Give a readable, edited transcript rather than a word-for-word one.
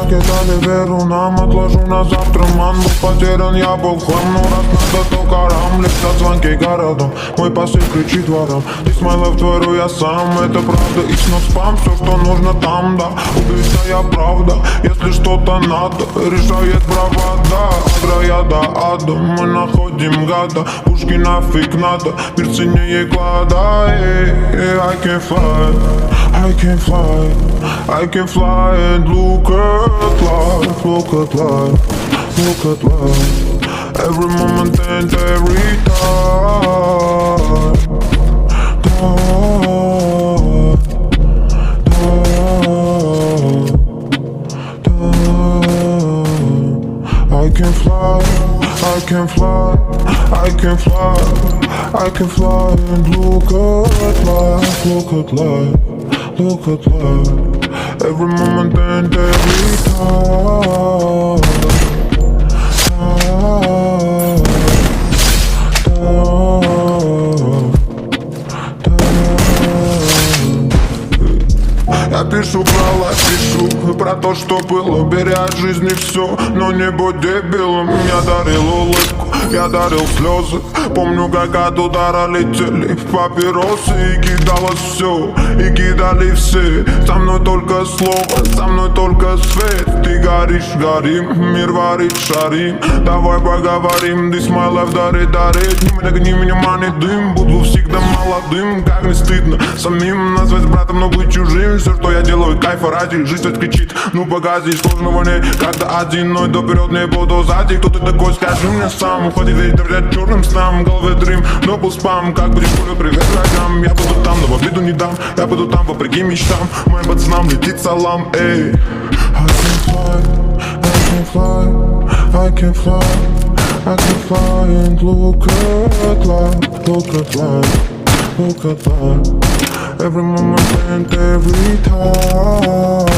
Раскидали веру нам, отложу на завтра. Ман был потерян, я был хлам. Но раз надо, то карам. Летят звонки городом, мой посыл кричит ворам. Ты смайлов творю я сам, это правда. И снова спам, все, что нужно там, да. Убийца правда, если что-то надо, решает бравада. Адра я до ада, мы находим гада. Пушки нафиг надо, мир ценнее клада. I can fly, I can fly, I can fly and look at life, look at life, look at life. Every moment and every time. I can fly, I can fly, I can fly, I can fly and look at life, look at life, look at life. Every moment and every time. Я пишу про лайф, пишу про то, что было. Бери от жизни все, но не будь дебилом. Я дарил улыбку, я дарил слезы. Помню, как от удара летели папиросы. И кидалось все, и кидали все. Со мной только слово, со мной только свет. Ты горишь, горим, мир варит, шарим. Давай поговорим, this my life, дарит. Не огни, меня манит дым. Буду всегда молодым, как не стыдно самим назвать братом, но быть чужим. Все, что я делаю, кайфа ради. Жизнь ведь кричит, ну погоди, сложного нет. Когда один, но доперед не буду сзади. Кто ты такой, скажи мне сам. Хватит ведь доверять черным снам. В голове дрим, но был спам. Как будет поле, привет врагам. Я буду там, но в обиду не дам. Я буду там, вопреки мечтам. Моим пацанам летит салам, эй. I can fly, I can fly, I can fly, I can fly and look at life, look at life, look at life. Every moment and every time.